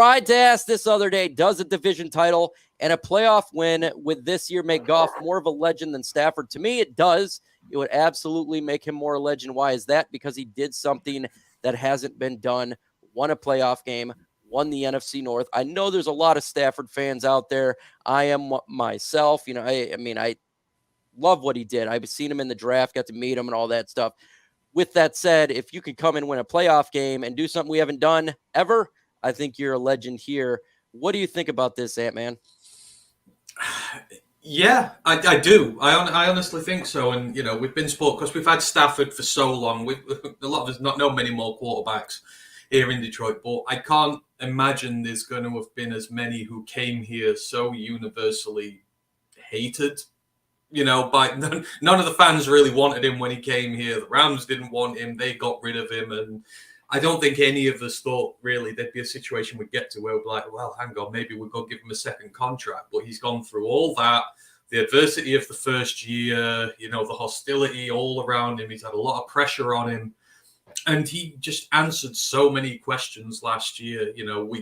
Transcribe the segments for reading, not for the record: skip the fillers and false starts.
tried to ask this other day, does a division title and a playoff win with this year make Goff more of a legend than Stafford? To me, it does. It would absolutely make him more a legend. Why is that? Because he did something that hasn't been done, won a playoff game, won the NFC North. I know there's a lot of Stafford fans out there. I am myself. I love what he did. I've seen him in the draft, got to meet him and all that stuff. With that said, if you can come and win a playoff game and do something we haven't done ever, I think you're a legend here. What do you think about this, Ant-Man? Yeah, I do. I honestly think so. And, we've been spoiled because we've had Stafford for so long. A lot of us not know many more quarterbacks here in Detroit, but I can't imagine there's going to have been as many who came here so universally hated. By none of the fans really wanted him when he came here. The Rams didn't want him. They got rid of him. And I don't think any of us thought really there'd be a situation we'd get to where we're like, well, hang on, maybe we'll go give him a second contract. But he's gone through all that, the adversity of the first year, the hostility all around him. He's had a lot of pressure on him. And he just answered so many questions last year.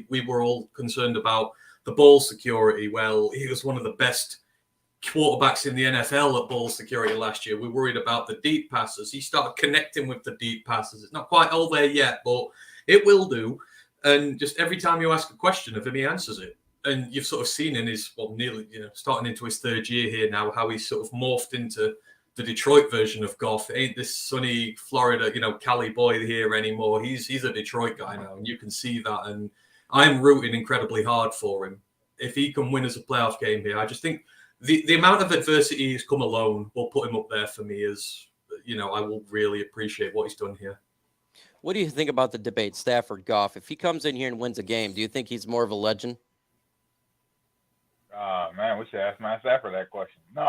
We were all concerned about the ball security. Well, he was one of the best quarterbacks in the NFL at ball security last year. We're worried about the deep passes. He started connecting with the deep passes. It's not quite all there yet, but it will do. And just every time you ask a question of him, he answers it. And you've sort of seen in his, nearly, starting into his third year here now, how he's sort of morphed into the Detroit version of Goff. Ain't this sunny Florida, Cali boy here anymore. He's a Detroit guy now, and you can see that. And I'm rooting incredibly hard for him. If he can win as a playoff game here, I just think the amount of adversity he's come alone will put him up there for me as, I will really appreciate what he's done here. What do you think about the debate, Stafford, Goff? If he comes in here and wins a game, do you think he's more of a legend? Man, we should ask Matt Stafford that question. No,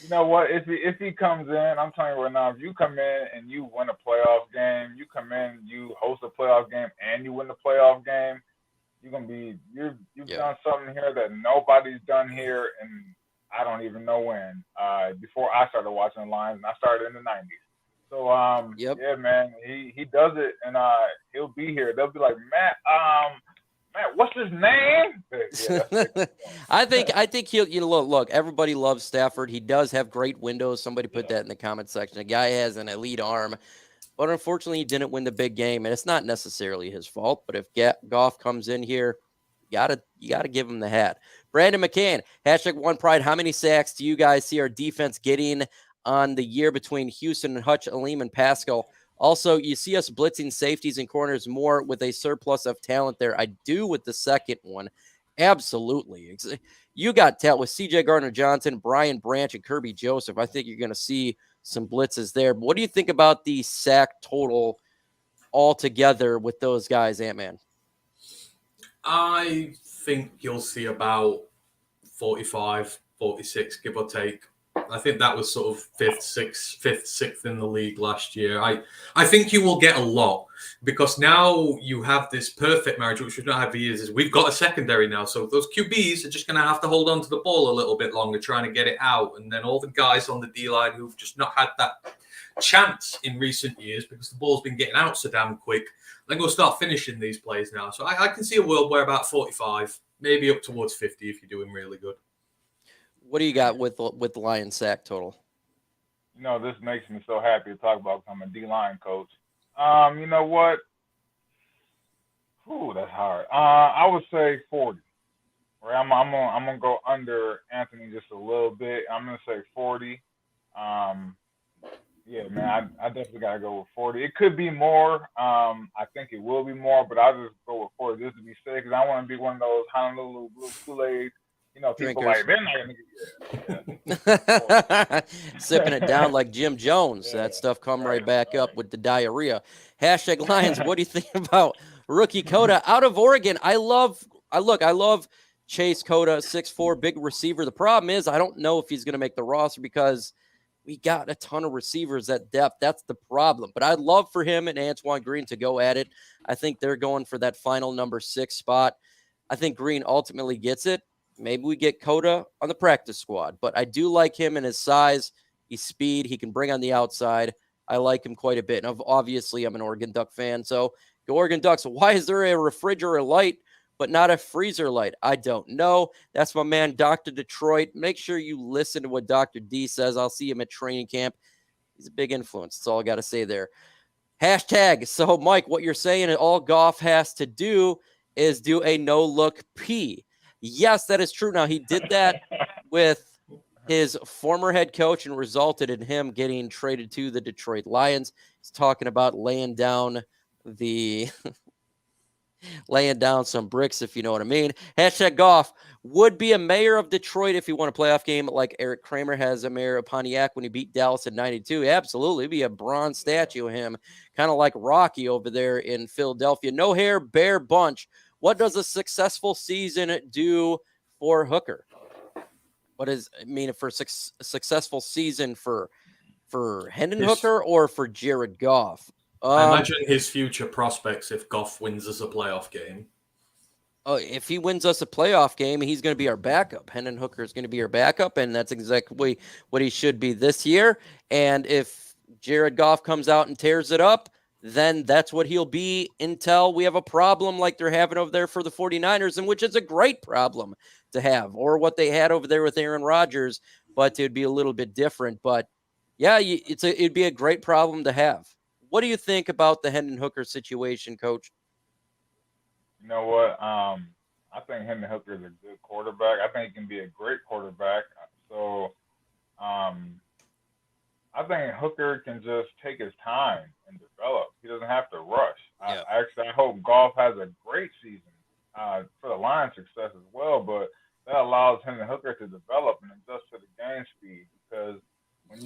you know what? If he comes in, I'm telling you right now, if you come in and you win a playoff game, you come in, you host a playoff game, and you win the playoff game, you've done something here that nobody's done here, and I don't even know when. Before I started watching the Lions, and I started in the '90s. So yeah, man, he does it, and he'll be here. They'll be like, Matt, what's his name? Yeah, I think he'll. Look. Everybody loves Stafford. He does have great windows. Somebody put that in the comment section. The guy has an elite arm. But unfortunately, he didn't win the big game, and it's not necessarily his fault. But if Goff comes in here, you gotta give him the hat. Brandon McCann, #OnePride. How many sacks do you guys see our defense getting on the year between Houston and Hutch, Aleem, and Pascal? Also, you see us blitzing safeties and corners more with a surplus of talent there. I do with the second one. Absolutely. You got talent with C.J. Gardner-Johnson, Brian Branch, and Kirby Joseph. I think you're going to see some blitzes there. But what do you think about the sack total altogether with those guys, Ant-Man? I think you'll see about 45, 46, give or take. I think that was sort of fifth, sixth in the league last year. I think you will get a lot because now you have this perfect marriage, which we've not had for years. Is we've got a secondary now, so those QBs are just going to have to hold on to the ball a little bit longer, trying to get it out, and then all the guys on the D line who've just not had that chance in recent years because the ball's been getting out so damn quick. They're going to start finishing these plays now. So I can see a world where about 45, maybe up towards 50 if you're doing really good. What do you got with the Lions sack total? This makes me so happy to talk about because I'm a D-line coach. You know what? Ooh, that's hard. I would say 40. Right? I'm gonna go under Antony just a little bit. I'm gonna say 40. Yeah, man, I definitely gotta go with 40. It could be more. I think it will be more, but I'll just go with 40 just to be safe because I want to be one of those Honolulu Blue Kool-Aid. People drinkers. Like they're not gonna get sipping it down like Jim Jones. That stuff come right back up with the diarrhea. #Lions. What do you think about rookie Coda out of Oregon? I love Chase Coda, 6'4", big receiver. The problem is I don't know if he's going to make the roster because we got a ton of receivers at depth. That's the problem. But I'd love for him and Antoine Green to go at it. I think they're going for that final number 6 spot. I think Green ultimately gets it. Maybe we get Coda on the practice squad, but I do like him and his size, his speed. He can bring on the outside. I like him quite a bit. And obviously, I'm an Oregon Duck fan, so Go Oregon Ducks. Why is there a refrigerator light but not a freezer light? I don't know. That's my man, Dr. Detroit. Make sure you listen to what Dr. D says. I'll see him at training camp. He's a big influence. That's all I got to say there. Hashtag. So, Mike, what you're saying is all Goff has to do is do a no-look P. Yes, that is true. Now, he did that with his former head coach and resulted in him getting traded to the Detroit Lions. He's talking about laying down some bricks, if you know what I mean. Hashtag Goff would be a mayor of Detroit if he won a playoff game like Eric Kramer has a mayor of Pontiac when he beat Dallas in 92. Absolutely. It'd be a bronze statue of him, kind of like Rocky over there in Philadelphia. No hair, bear bunch. What does a successful season do for Hooker? What does it mean for a successful season for Hendon Hooker or for Jared Goff? I imagine his future prospects if Goff wins us a playoff game. If he wins us a playoff game, he's going to be our backup. Hendon Hooker is going to be our backup, and that's exactly what he should be this year. And if Jared Goff comes out and tears it up, then that's what he'll be until we have a problem like they're having over there for the 49ers, and which is a great problem to have, or what they had over there with Aaron Rodgers, but it would be a little bit different. But, yeah, it'd be a great problem to have. What do you think about the Hendon Hooker situation, Coach? You know what? I think Hendon Hooker is a good quarterback. I think he can be a great quarterback. So I think Hooker can just take his time and develop. He doesn't have to rush. Yeah. I hope Goff has a great season for the Lions' success as well, but that allows Hendon Hooker to develop and adjust to the game speed, because when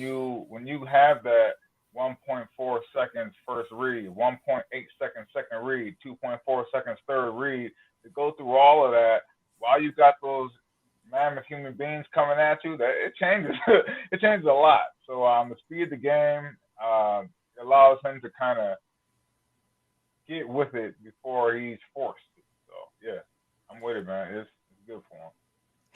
you have that 1.4 seconds first read, 1.8 seconds second read, 2.4 seconds third read, to go through all of that while you got those mammoth human beings coming at you, that it changes. It changes a lot. So the speed of the game allows him to kind of get with it before he's forced to. So yeah, I'm with it, man. It's good for him.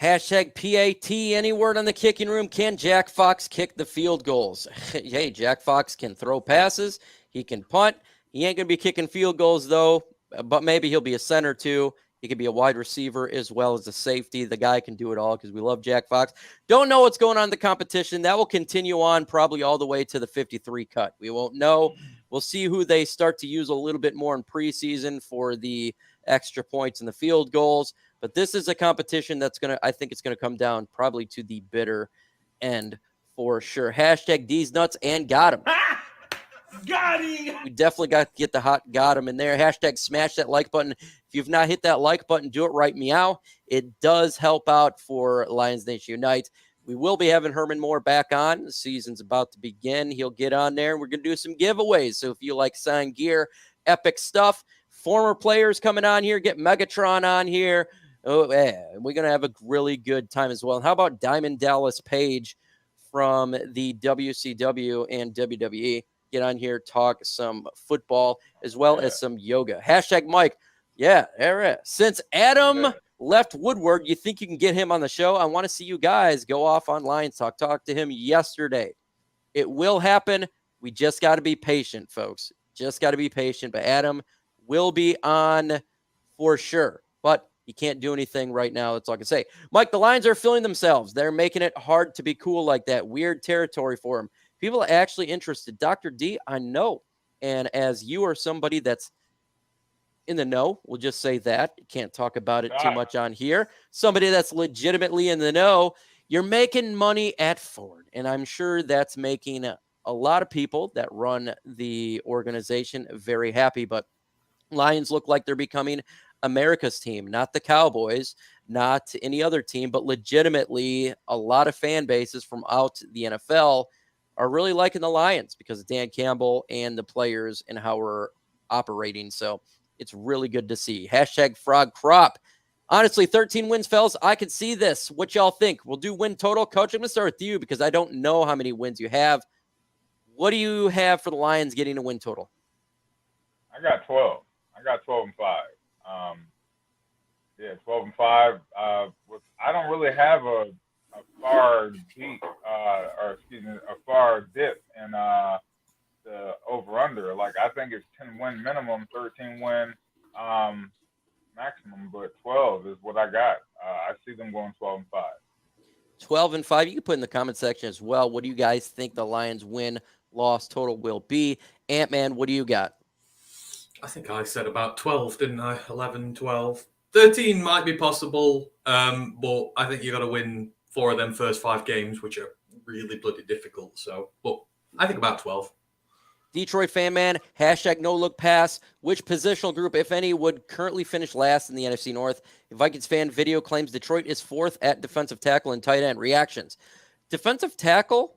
Hashtag PAT, any word on the kicking room? Can Jack Fox kick the field goals? Hey, Jack Fox can throw passes. He can punt. He ain't going to be kicking field goals, though, but maybe he'll be a center, too. He could be a wide receiver as well as a safety. The guy can do it all because we love Jack Fox. Don't know what's going on in the competition. That will continue on probably all the way to the 53 cut. We won't know. We'll see who they start to use a little bit more in preseason for the extra points and the field goals. But this is a competition that's I think it's going to come down probably to the bitter end for sure. Hashtag D's nuts and got him. Got him. We definitely got to get the hot got him in there. Hashtag smash that like button. If you've not hit that like button, do it right meow. It does help out for Lions Nation Unite. We will be having Herman Moore back on. The season's about to begin. He'll get on there, and we're going to do some giveaways. So if you like signed gear, epic stuff, former players coming on here, get Megatron on here. Oh, yeah, we're going to have a really good time as well. And how about Diamond Dallas Page from the WCW and WWE? Get on here, talk some football as well as some yoga. Hashtag Mike. Yeah, right. Since Adam left Woodward, you think you can get him on the show? I want to see you guys go off on Lions Talk. Talk to him yesterday. It will happen. We just got to be patient, folks. Just got to be patient. But Adam will be on for sure. But he can't do anything right now. That's all I can say. Mike, the Lions are feeling themselves. They're making it hard to be cool like that. Weird territory for them. People are actually interested. Dr. D, I know. And as you are somebody that's in the know, we'll just say that. You can't talk about it too much on here. Somebody that's legitimately in the know. You're making money at Ford. And I'm sure that's making a lot of people that run the organization very happy. But Lions look like they're becoming America's team, not the Cowboys, not any other team, but legitimately a lot of fan bases from out the NFL are really liking the Lions because of Dan Campbell and the players and how we're operating. So it's really good to see. Hashtag Frog Crop. Honestly, 13 wins, fellas. I could see this. What y'all think? We'll do win total. Coach, I'm going to start with you because I don't know how many wins you have. What do you have for the Lions getting a win total? I got 12. I got 12 and 5. 12 and 5. I don't really have a far deep, a far dip in the over under. Like I think it's 10-win minimum, 13-win maximum, but 12 is what I got. I see them going 12-5. 12-5. You can put in the comment section as well. What do you guys think the Lions win-loss total will be? Ant-Man, what do you got? I think I said about 12, didn't I? 11, 12. 13 might be possible, but I think you got to win 4 of them first 5 games, which are really bloody difficult. So, but I think about 12. Detroit fan man, hashtag no look pass. Which positional group, if any, would currently finish last in the NFC North? Vikings fan video claims Detroit is 4th at defensive tackle and tight end. Reactions. Defensive tackle,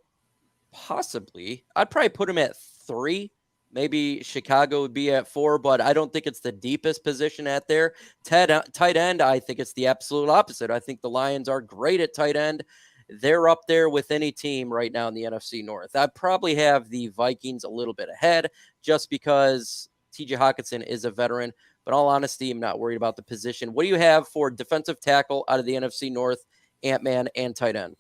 possibly. I'd probably put him at 3. Maybe Chicago would be at 4, but I don't think it's the deepest position at there. Tight end, I think it's the absolute opposite. I think the Lions are great at tight end. They're up there with any team right now in the NFC North. I'd probably have the Vikings a little bit ahead just because TJ Hutchinson is a veteran. But in all honesty, I'm not worried about the position. What do you have for defensive tackle out of the NFC North, Ant-Man, and tight end?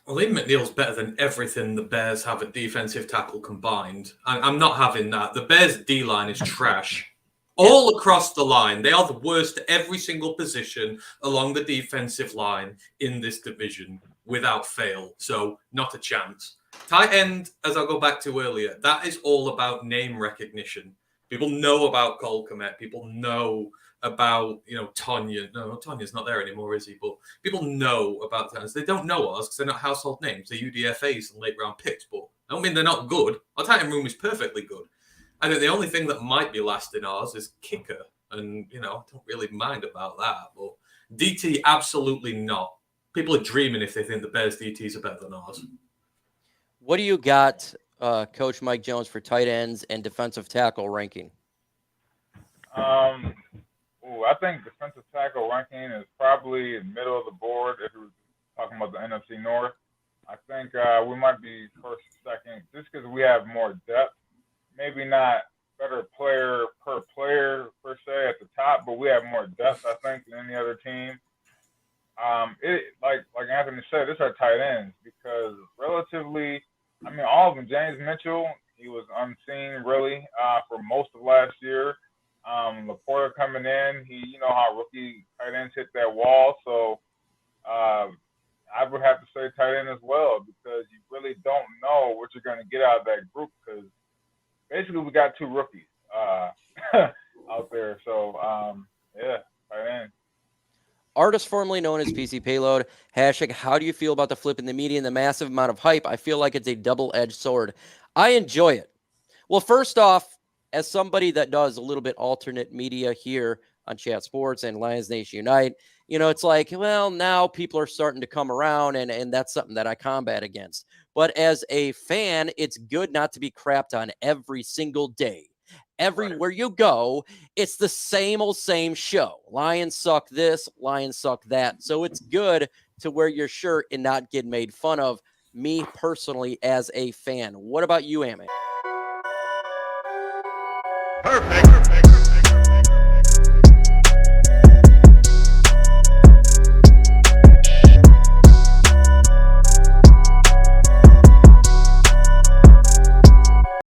Well, Liam McNeil's better than everything the Bears have at defensive tackle combined. I'm not having that. The Bears' D-line is trash. All across the line. They are the worst at every single position along the defensive line in this division without fail. So, not a chance. Tight end, as I'll go back to earlier, that is all about name recognition. People know about Cole Kmet. People know about, Tonya. No, Tonya's not there anymore, is he? But people know about tennis. They don't know us because they're not household names. They're UDFAs and late round picks. But I don't mean they're not good. Our tight end room is perfectly good. I think the only thing that might be last in ours is kicker. And, I don't really mind about that. But DT, absolutely not. People are dreaming if they think the Bears DTs are better than ours. What do you got, Coach Mike Jones, for tight ends and defensive tackle ranking? I think defensive tackle ranking is probably middle of the board if we're talking about the NFC North. I think we might be first, second, just because we have more depth. Maybe not better player per se at the top, but we have more depth, I think, than any other team. Like Anthony said, it's our tight ends because relatively, all of them. James Mitchell, he was unseen really for most of last year. Laporta coming in, you know how rookie tight ends hit that wall. So I would have to say tight end as well because you really don't know what you're going to get out of that group because basically we got 2 rookies out there. So, tight end. Artist formerly known as PC Payload, hashtag, how do you feel about the flip in the media and the massive amount of hype? I feel like it's a double-edged sword. I enjoy it. Well, first off, as somebody that does a little bit alternate media here on Chat Sports and Lions Nation Unite, it's like, well, now people are starting to come around, and that's something that I combat against. But as a fan, it's good not to be crapped on every single day. Everywhere you go, it's the same old same show. Lions suck this, Lions suck that. So it's good to wear your shirt and not get made fun of, me personally as a fan. What about you, Amy? Perfect.